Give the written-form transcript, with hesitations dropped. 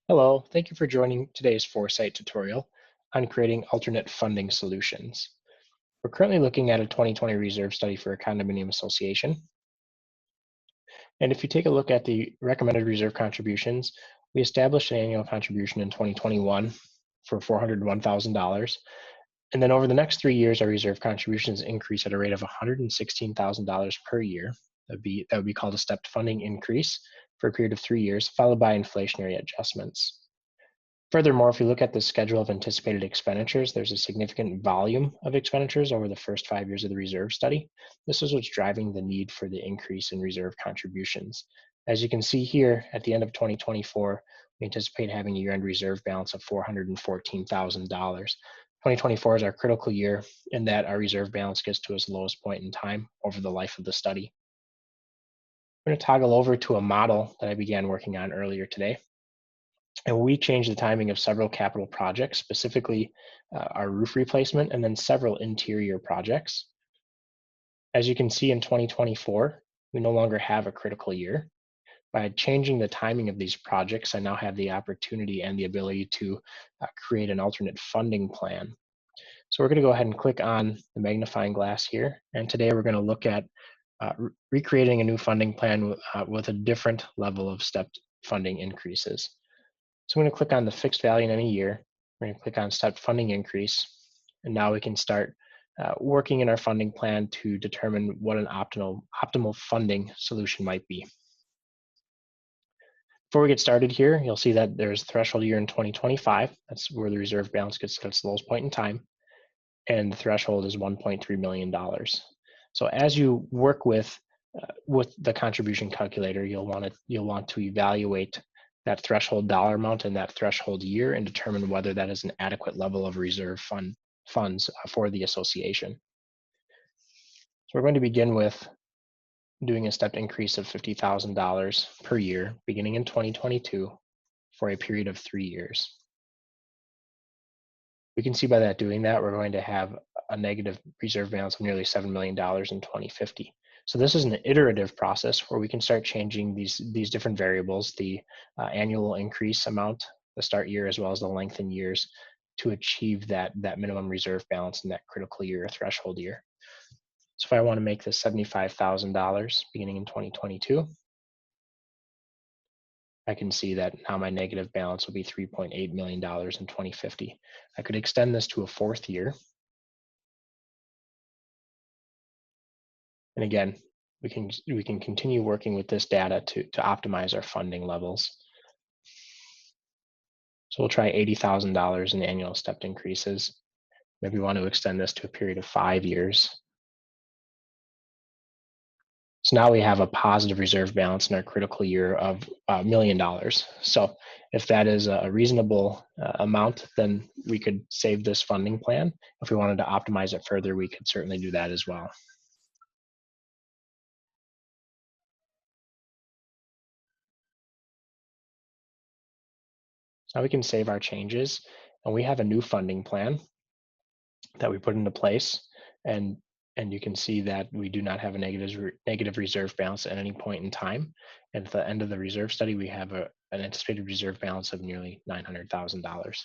Hello, thank you for joining today's ForeSite tutorial on creating alternate funding solutions. We're currently looking at a 2020 reserve study for a condominium association. And if you take a look at the recommended reserve contributions, we established an annual contribution in 2021 for $401,000. And then over the next 3 years, our reserve contributions increase at a rate of $116,000 per year. That would be called a stepped funding increase for a period of 3 years, followed by inflationary adjustments. Furthermore, if you look at the schedule of anticipated expenditures, there's a significant volume of expenditures over the first 5 years of the reserve study. This is what's driving the need for the increase in reserve contributions. As you can see here, at the end of 2024, we anticipate having a year-end reserve balance of $414,000. 2024 is our critical year in that our reserve balance gets to its lowest point in time over the life of the study. I'm going to toggle over to a model that I began working on earlier today. And we changed the timing of several capital projects, specifically our roof replacement and then several interior projects. As you can see in 2024, we no longer have a critical year. By changing the timing of these projects, I now have the opportunity and the ability to create an alternate funding plan. So we're going to go ahead and click on the magnifying glass here. And today we're going to look at recreating a new funding plan with a different level of stepped funding increases. So I'm going to click on the fixed value in any year. We're going to click on stepped funding increase. And now we can start working in our funding plan to determine what an optimal funding solution might be. Before we get started here, you'll see that there's a threshold year in 2025. That's where the reserve balance gets to its lowest point in time. And the threshold is $1.3 million. So as you work with the contribution calculator, you'll want to evaluate that threshold dollar amount and that threshold year and determine whether that is an adequate level of reserve funds for the association. So we're going to begin with doing a stepped increase of $50,000 per year beginning in 2022 for a period of 3 years. We can see by that doing that, we're going to have a negative reserve balance of nearly $7 million in 2050. So this is an iterative process where we can start changing these different variables, the annual increase amount, the start year, as well as the length in years to achieve that minimum reserve balance in that critical year or threshold year. So if I want to make this $75,000 beginning in 2022, I can see that now my negative balance will be $3.8 million in 2050. I could extend this to a 4th year. And again, we can continue working with this data to optimize our funding levels. So we'll try $80,000 in annual stepped increases. Maybe we want to extend this to a period of 5 years. So now we have a positive reserve balance in our critical year of $1 million. So if that is a reasonable amount, then we could save this funding plan. If we wanted to optimize it further, we could certainly do that as well. Now we can save our changes, and we have a new funding plan that we put into place. And you can see that we do not have a negative reserve balance at any point in time. And at the end of the reserve study, we have an anticipated reserve balance of nearly $900,000.